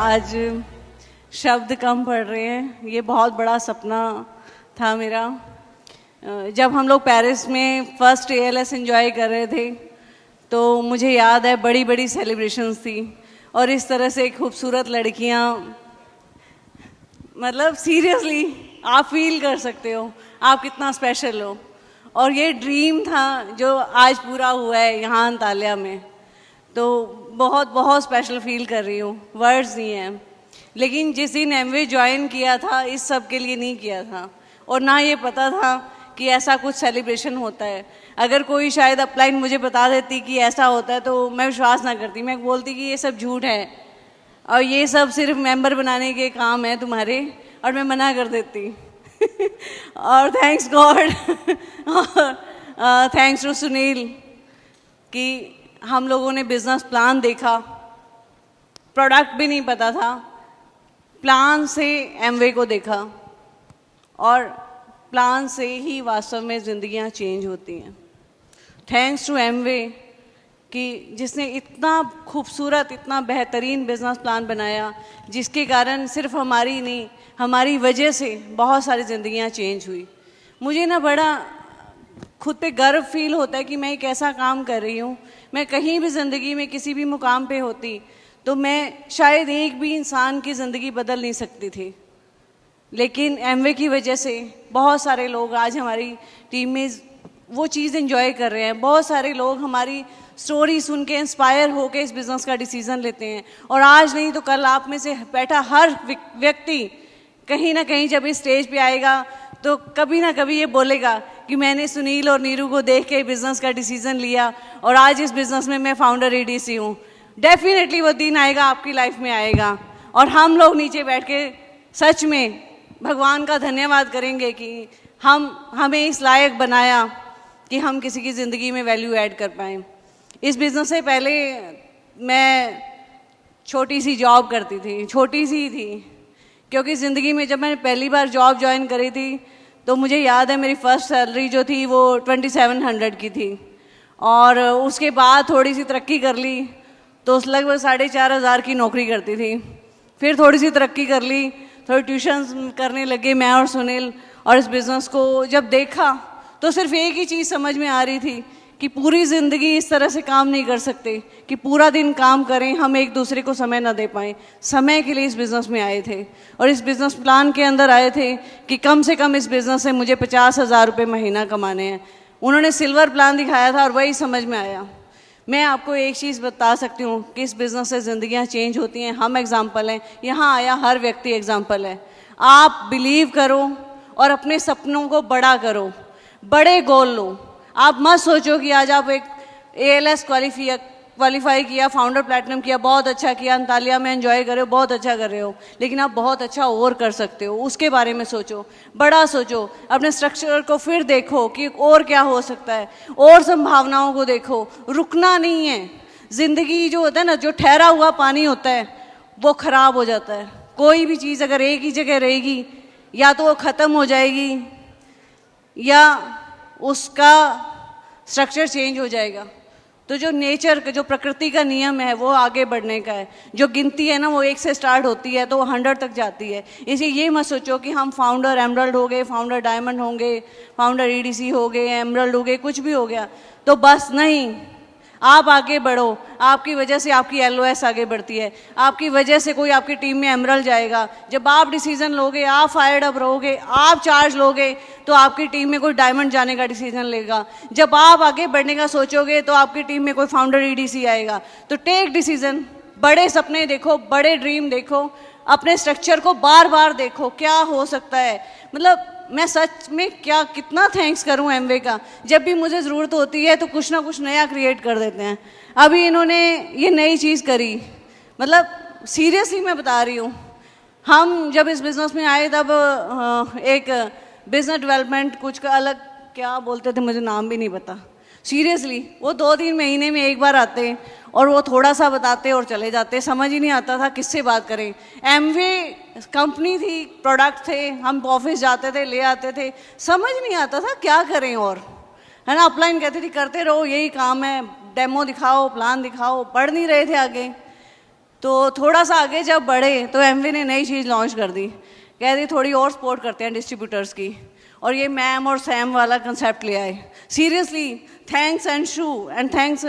आज शब्द कम पड़ रहे हैं। ये बहुत बड़ा सपना था मेरा। जब हम लोग पेरिस में फर्स्ट ALS एंजॉय कर रहे थे तो मुझे याद है बड़ी बड़ी सेलिब्रेशंस थी और इस तरह से खूबसूरत लड़कियां, मतलब सीरियसली आप फील कर सकते हो आप कितना स्पेशल हो। और ये ड्रीम था जो आज पूरा हुआ है यहाँ अंताल्या में, तो बहुत बहुत स्पेशल फील कर रही हूँ, वर्ड्स नहीं हैं। लेकिन जिस दिन एमवे ज्वाइन किया था इस सब के लिए नहीं किया था और ना ये पता था कि ऐसा कुछ सेलिब्रेशन होता है। अगर कोई शायद अपलाइन मुझे बता देती कि ऐसा होता है तो मैं विश्वास ना करती, मैं बोलती कि ये सब झूठ है और ये सब सिर्फ मेंबर बनाने के काम है तुम्हारे, और मैं मना कर देती। और thanks God, thanks to Sunil कि हम लोगों ने बिजनेस प्लान देखा, प्रोडक्ट भी नहीं पता था, प्लान से एमवे को देखा और प्लान से ही वास्तव में ज़िंदगियां चेंज होती हैं। थैंक्स टू एमवे कि जिसने इतना खूबसूरत, इतना बेहतरीन बिजनेस प्लान बनाया जिसके कारण सिर्फ हमारी नहीं, हमारी वजह से बहुत सारी ज़िंदगियां चेंज हुई। मुझे ना बड़ा खुद पे गर्व फील होता है कि मैं एक ऐसा काम कर रही हूँ। मैं कहीं भी ज़िंदगी में किसी भी मुकाम पे होती तो मैं शायद एक भी इंसान की ज़िंदगी बदल नहीं सकती थी, लेकिन एमवे की वजह से बहुत सारे लोग आज हमारी टीम में वो चीज़ एंजॉय कर रहे हैं। बहुत सारे लोग हमारी स्टोरी सुन के इंस्पायर होकर इस बिज़नेस का डिसीज़न लेते हैं और आज नहीं तो कल आप में से बैठा हर व्यक्ति कहीं ना कहीं जब इस स्टेज पे आएगा तो कभी ना कभी ये बोलेगा कि मैंने सुनील और नीरू को देख के बिज़नेस का डिसीज़न लिया और आज इस बिज़नेस में मैं फाउंडर EDC हूँ। डेफिनेटली वो दिन आएगा, आपकी लाइफ में आएगा और हम लोग नीचे बैठ के सच में भगवान का धन्यवाद करेंगे कि हमें इस लायक बनाया कि हम किसी की ज़िंदगी में वैल्यू ऐड कर पाएँ। इस बिज़नेस से पहले मैं छोटी सी जॉब करती थी, छोटी सी थी, क्योंकि ज़िंदगी में जब मैंने पहली बार जॉब ज्वाइन करी थी तो मुझे याद है मेरी फर्स्ट सैलरी जो थी वो 2700 की थी और उसके बाद थोड़ी सी तरक्की कर ली तो लगभग 4500 की नौकरी करती थी। फिर थोड़ी सी तरक्की कर ली, थोड़ी ट्यूशन करने लगे मैं और सुनील, और इस बिज़नेस को जब देखा तो सिर्फ एक ही चीज़ समझ में आ रही थी कि पूरी ज़िंदगी इस तरह से काम नहीं कर सकते कि पूरा दिन काम करें, हम एक दूसरे को समय ना दे पाएँ। समय के लिए इस बिज़नेस में आए थे और इस बिज़नेस प्लान के अंदर आए थे कि कम से कम इस बिज़नेस से मुझे 50,000 रुपये महीना कमाने हैं। उन्होंने सिल्वर प्लान दिखाया था और वही समझ में आया। मैं आपको एक चीज़ बता सकती हूँ कि इस बिज़नेस से ज़िंदगियाँ चेंज होती हैं। हम एग्जाम्पल हैं, यहाँ आया हर व्यक्ति एग्जाम्पल है। आप बिलीव करो और अपने सपनों को बड़ा करो, बड़े गोल लो। आप मत सोचो कि आज आप एक ALS क्वालिफाई किया, फाउंडर प्लैटिनम किया, बहुत अच्छा किया, अंताल्या में एंजॉय कर रहे हो, बहुत अच्छा कर रहे हो, लेकिन आप बहुत अच्छा और कर सकते हो। उसके बारे में सोचो, बड़ा सोचो, अपने स्ट्रक्चर को फिर देखो कि और क्या हो सकता है, और संभावनाओं को देखो। रुकना नहीं है। ज़िंदगी जो होता है ना, जो ठहरा हुआ पानी होता है वो ख़राब हो जाता है। कोई भी चीज़ अगर एक ही जगह रहेगी या तो वो ख़त्म हो जाएगी या उसका स्ट्रक्चर चेंज हो जाएगा। तो जो नेचर का, जो प्रकृति का नियम है वो आगे बढ़ने का है। जो गिनती है ना वो 1 से स्टार्ट होती है तो वो 100 तक जाती है। इसलिए ये मत सोचो कि हम फाउंडर एमरल्ड हो गए, फाउंडर डायमंड होंगे, फाउंडर EDC हो गए, एमरल्ड हो गए, कुछ भी हो गया तो बस नहीं। आप आगे बढ़ो, आपकी वजह से आपकी LOS आगे बढ़ती है, आपकी वजह से कोई आपकी टीम में एमरल्ड जाएगा। जब आप डिसीजन लोगे, आप फायर्ड अप रहोगे, आप चार्ज लोगे तो आपकी टीम में कोई डायमंड जाने का डिसीजन लेगा। जब आप आगे बढ़ने का सोचोगे तो आपकी टीम में कोई फाउंडर EDC आएगा। तो टेक डिसीजन, बड़े सपने देखो, बड़े ड्रीम देखो, अपने स्ट्रक्चर को बार बार देखो क्या हो सकता है। मतलब मैं सच में कितना थैंक्स करूं एमवे का। जब भी मुझे ज़रूरत होती है तो कुछ ना कुछ नया क्रिएट कर देते हैं। अभी इन्होंने ये नई चीज़ करी, मतलब सीरियसली मैं बता रही हूँ। हम जब इस बिज़नेस में आए तब एक बिज़नेस डेवलपमेंट कुछ का अलग क्या बोलते थे, मुझे नाम भी नहीं पता। सीरियसली वो 2-3 महीने में एक बार आते और वो थोड़ा सा बताते और चले जाते, समझ ही नहीं आता था किससे बात करें। एमवे कंपनी थी, प्रोडक्ट थे, हम ऑफिस जाते थे, ले आते थे, समझ नहीं आता था क्या करें। और है ना, अपलाइन कहती थी करते रहो, यही काम है, डेमो दिखाओ, प्लान दिखाओ, पढ़ नहीं रहे थे आगे। तो थोड़ा सा आगे जब बढ़े तो एमवे ने नई चीज़ लॉन्च कर दी, कह दी थोड़ी और सपोर्ट करते हैं डिस्ट्रीब्यूटर्स की, और ये मैम और सैम वाला कंसेप्ट ले आए। Seriously thanks Anshu and thanks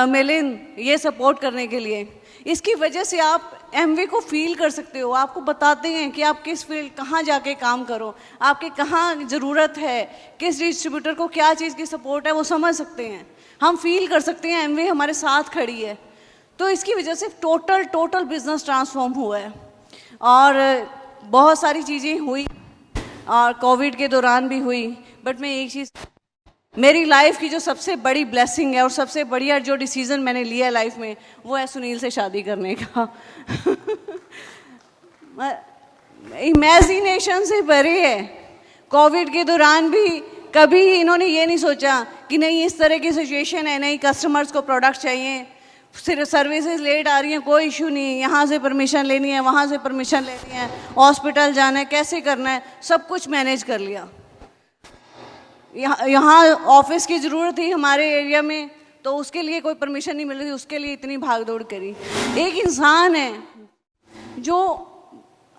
Milind ये सपोर्ट करने के लिए। इसकी वजह से आप एमवे को फील कर सकते हो, आपको बताते हैं कि आप किस फील्ड कहाँ जाके काम करो, आपके कहाँ ज़रूरत है, किस डिस्ट्रीब्यूटर को क्या चीज़ की सपोर्ट है वो समझ सकते हैं, हम फील कर सकते हैं एमवे हमारे साथ खड़ी है। तो इसकी वजह से टोटल बिजनेस ट्रांसफॉर्म हुआ है और बहुत सारी चीज़ें हुई और कोविड के दौरान भी हुई। बट मैं एक चीज़, मेरी लाइफ की जो सबसे बड़ी ब्लेसिंग है और सबसे बढ़िया जो डिसीज़न मैंने लिया है लाइफ में वो है सुनील से शादी करने का। इमेजिनेशन से भरे है। कोविड के दौरान भी कभी इन्होंने ये नहीं सोचा कि नहीं इस तरह की सिचुएशन है, नहीं कस्टमर्स को प्रोडक्ट चाहिए, सिर्फ सर्विसेज लेट आ रही हैं, कोई इशू नहीं, यहाँ से परमिशन लेनी है, वहाँ से परमिशन लेनी है, हॉस्पिटल जाना है, कैसे करना है, सब कुछ मैनेज कर लिया। यहाँ ऑफिस की ज़रूरत थी हमारे एरिया में, तो उसके लिए कोई परमिशन नहीं मिल रही थी, उसके लिए इतनी भाग दौड़ करी। एक इंसान है जो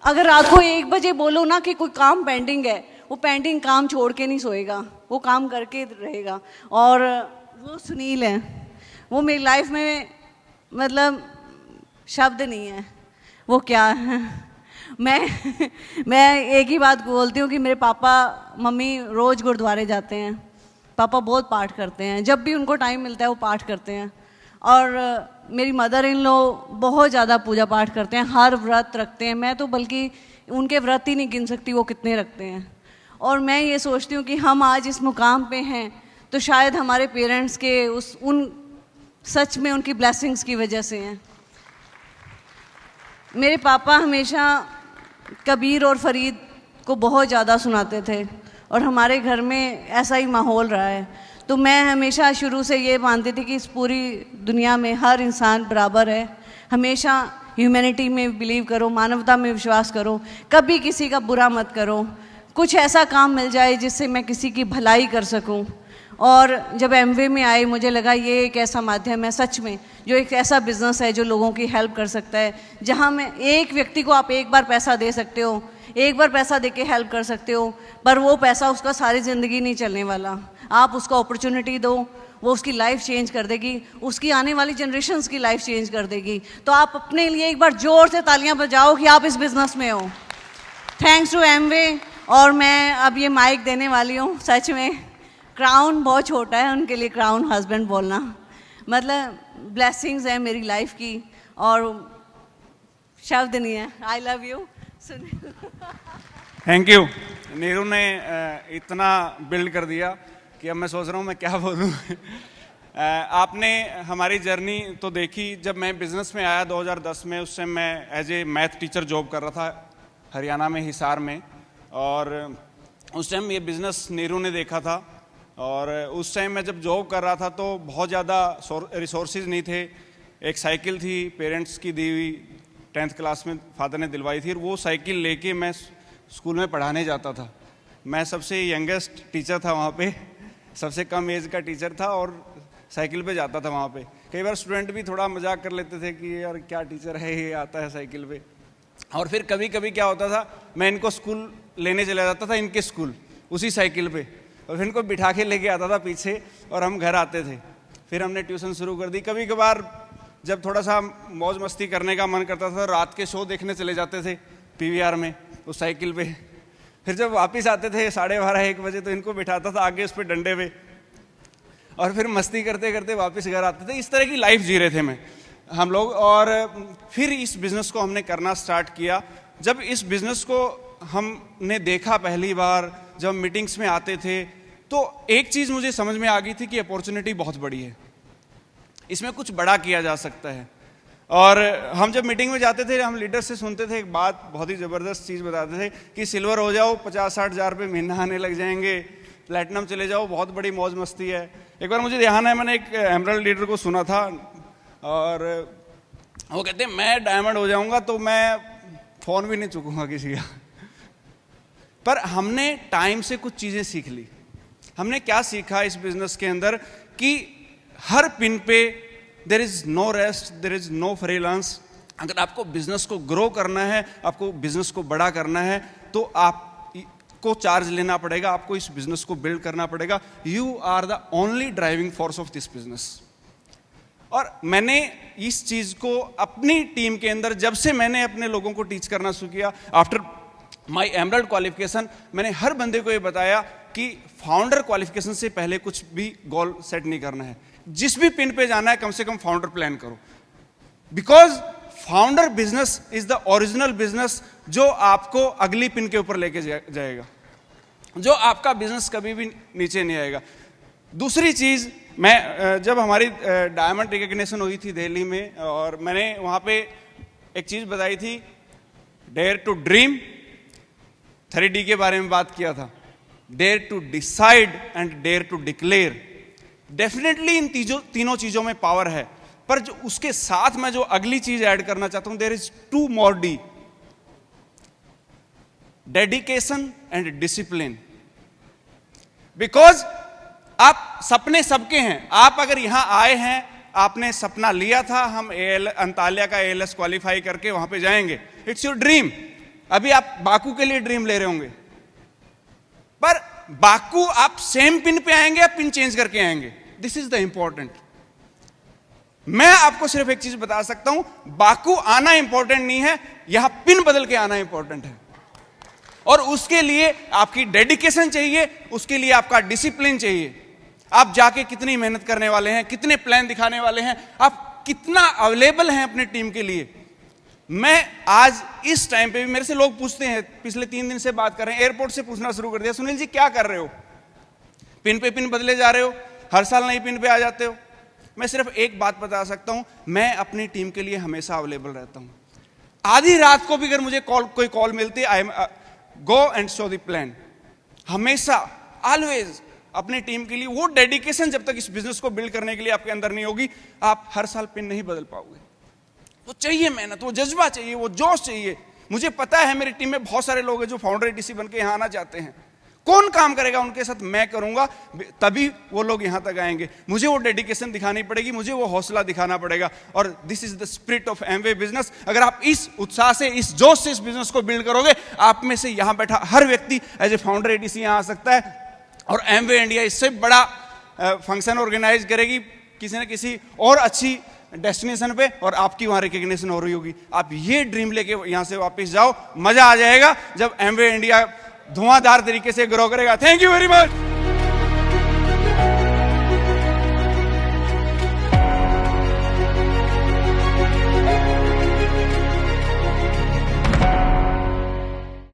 अगर रात को 1 बजे बोलो ना कि कोई काम पेंडिंग है, वो पेंडिंग काम छोड़ के नहीं सोएगा, वो काम करके रहेगा। और वो सुनील है, वो मेरी लाइफ में मतलब शब्द नहीं है वो क्या है। मैं एक ही बात बोलती हूँ कि मेरे पापा मम्मी रोज़ गुरुद्वारे जाते हैं, पापा बहुत पाठ करते हैं, जब भी उनको टाइम मिलता है वो पाठ करते हैं। और मेरी मदर इन लो बहुत ज़्यादा पूजा पाठ करते हैं, हर व्रत रखते हैं, मैं तो बल्कि उनके व्रत ही नहीं गिन सकती वो कितने रखते हैं। और मैं ये सोचती हूँ कि हम आज इस मुकाम पे हैं तो शायद हमारे पेरेंट्स के उन सच में उनकी ब्लेसिंग्स की वजह से हैं। मेरे पापा हमेशा कबीर और फरीद को बहुत ज़्यादा सुनाते थे और हमारे घर में ऐसा ही माहौल रहा है। तो मैं हमेशा शुरू से ये मानती थी कि इस पूरी दुनिया में हर इंसान बराबर है, हमेशा ह्यूमैनिटी में बिलीव करो, मानवता में विश्वास करो, कभी किसी का बुरा मत करो, कुछ ऐसा काम मिल जाए जिससे मैं किसी की भलाई कर सकूं। और जब एमवे में आए मुझे लगा ये एक ऐसा माध्यम है सच में, जो एक ऐसा बिज़नेस है जो लोगों की हेल्प कर सकता है, जहां में एक व्यक्ति को आप एक बार पैसा दे सकते हो, एक बार पैसा दे के हेल्प कर सकते हो, पर वो पैसा उसका सारी ज़िंदगी नहीं चलने वाला। आप उसको अपॉर्चुनिटी दो, वो उसकी लाइफ चेंज कर देगी, उसकी आने वाली जनरेशन्स की लाइफ चेंज कर देगी। तो आप अपने लिए एक बार ज़ोर से तालियां बजाओ कि आप इस बिज़नेस में हो। Thanks to Amway. और मैं अब ये माइक देने वाली हूँ, सच में क्राउन बहुत छोटा है उनके लिए, क्राउन हस्बैंड बोलना मतलब ब्लेसिंग्स है मेरी लाइफ की और शब्द नहीं है। I love you. Thank you. Neeru ने इतना बिल्ड कर दिया कि अब मैं सोच रहा हूँ मैं क्या बोलूँ। आपने हमारी जर्नी तो देखी। जब मैं बिज़नेस में आया 2010 में, उस टाइम मैं as a math teacher job कर रहा था हरियाणा में, हिसार में। और उस टाइम ये बिज़नेस नीरू ने देखा था। और उस टाइम मैं जब जॉब कर रहा था तो बहुत ज़्यादा रिसोर्सेज नहीं थे। एक साइकिल थी पेरेंट्स की दी हुई, 10th क्लास में फादर ने दिलवाई थी, और वो साइकिल लेके मैं स्कूल में पढ़ाने जाता था। मैं सबसे यंगेस्ट टीचर था वहाँ पे, सबसे कम एज का टीचर था और साइकिल पे जाता था वहाँ पे। कई बार स्टूडेंट भी थोड़ा मजाक कर लेते थे कि यार क्या टीचर है ये, आता है साइकिल पे। और फिर कभी कभी क्या होता था, मैं इनको स्कूल लेने चला जाता था, इनके स्कूल उसी साइकिल पे, और फिर इनको बिठा के लेके आता था पीछे और हम घर आते थे। फिर हमने ट्यूशन शुरू कर दी। कभी कभार जब थोड़ा सा मौज मस्ती करने का मन करता था, रात के शो देखने चले जाते थे पीवीआर में उस साइकिल पे। फिर जब वापस आते थे 12:30-1 बजे तो इनको बिठाता था आगे उस पर डंडे पे, और फिर मस्ती करते करते वापस घर आते थे। इस तरह की लाइफ जी रहे थे हम लोग। और फिर इस बिज़नेस को हमने करना स्टार्ट किया। जब इस बिज़नेस को हमने देखा पहली बार, जब मीटिंग्स में आते थे, तो एक चीज़ मुझे समझ में आ गई थी कि अपॉर्चुनिटी बहुत बड़ी है, इसमें कुछ बड़ा किया जा सकता है। और हम जब मीटिंग में जाते थे, हम लीडर से सुनते थे एक बात, बहुत ही ज़बरदस्त चीज़ बताते थे कि सिल्वर हो जाओ 50-60 हज़ार रुपये महीना आने लग जाएंगे, प्लेटिनम चले जाओ बहुत बड़ी मौज मस्ती है। एक बार मुझे ध्यान है, मैंने एक एमरल्ड लीडर को सुना था और वो कहते हैं मैं डायमंड हो जाऊंगा तो मैं फ़ोन भी नहीं चुकूंगा किसी का। पर हमने टाइम से कुछ चीज़ें सीख ली। हमने क्या सीखा इस बिज़नेस के अंदर कि हर पिन पे there is no rest, there is no freelance, अगर आपको बिजनेस को ग्रो करना है, आपको बिजनेस को बड़ा करना है, तो आपको चार्ज लेना पड़ेगा, आपको इस बिजनेस को बिल्ड करना पड़ेगा। You are the only driving force of this business. और मैंने इस चीज को अपनी टीम के अंदर, जब से मैंने अपने लोगों को टीच करना शुरू किया आफ्टर माई एमरल्ड क्वालिफिकेशन, मैंने हर बंदे को ये बताया कि फाउंडर क्वालिफिकेशन से पहले कुछ भी गोल सेट नहीं करना है। जिस भी पिन पे जाना है कम से कम फाउंडर प्लान करो, because founder business is the original business जो आपको अगली पिन के ऊपर लेके जाएगा, जो आपका बिजनेस कभी भी नीचे नहीं आएगा। दूसरी चीज, मैं जब हमारी डायमंड रिकग्निशन हुई थी दिल्ली में, और मैंने वहां पे एक चीज बताई थी, डेयर टू ड्रीम, 3D के बारे में बात किया था, dare to decide and dare to declare. Definitely इन तीनों चीजों में पावर है, पर जो उसके साथ मैं जो अगली चीज ऐड करना चाहता हूं, there is 2 more D, dedication and discipline. Because आप सपने सबके हैं। आप अगर यहां आए हैं, आपने सपना लिया था हम अंताल्या का ALS क्वालिफाई करके वहां पे जाएंगे, इट्स योर ड्रीम। अभी आप बाकू के लिए ड्रीम ले रहे होंगे, पर बाकू आप सेम पिन पे आएंगे या पिन चेंज करके आएंगे, दिस इज द इंपॉर्टेंट। मैं आपको सिर्फ एक चीज बता सकता हूं, बाकू आना इंपॉर्टेंट नहीं है, यहां पिन बदल के आना इंपॉर्टेंट है। और उसके लिए आपकी डेडिकेशन चाहिए, उसके लिए आपका डिसिप्लिन चाहिए। आप जाके कितनी मेहनत करने वाले हैं, कितने प्लान दिखाने वाले हैं, आप कितना अवेलेबल हैं अपनी टीम के लिए। मैं आज इस टाइम पे भी मेरे से लोग पूछते हैं, पिछले 3 दिन से बात कर रहे हैं, एयरपोर्ट से पूछना शुरू कर दिया, सुनील जी क्या कर रहे हो, पिन पे पिन बदले जा रहे हो, हर साल नई पिन पे आ जाते हो। मैं सिर्फ एक बात बता सकता हूं, मैं अपनी टीम के लिए हमेशा अवेलेबल रहता हूं। आधी रात को भी अगर मुझे कोई कॉल मिलती, I go and show the plan. हमेशा, ऑलवेज अपनी टीम के लिए। वो डेडिकेशन जब तक इस बिजनेस को बिल्ड करने के लिए आपके अंदर नहीं होगी, आप हर साल पिन नहीं बदल पाओगे। वो चाहिए मेहनत, वो जज्बा चाहिए, वो जोश चाहिए। मुझे पता है मेरी टीम में बहुत सारे लोग हैं जो फाउंडर ADC बन के यहां आना चाहते हैं। कौन काम करेगा उनके साथ? मैं करूंगा, तभी वो लोग यहां तक आएंगे। मुझे वो डेडिकेशन दिखानी पड़ेगी, मुझे वो हौसला दिखाना पड़ेगा। और this is the spirit of Amway business. अगर आप इस उत्साह से, इस जोश से इस बिजनेस को बिल्ड करोगे, आप में से यहां बैठा हर व्यक्ति एज ए फाउंडर ADC यहां आ सकता है। और एमवे इंडिया इससे बड़ा फंक्शन ऑर्गेनाइज करेगी किसी न किसी और अच्छी डेस्टिनेशन पे, और आपकी वहां रिकग्निशन हो रही होगी। आप ये ड्रीम लेके यहां से वापस जाओ, मजा आ जाएगा जब एमवे इंडिया धुआंधार तरीके से ग्रो करेगा। Thank you very much.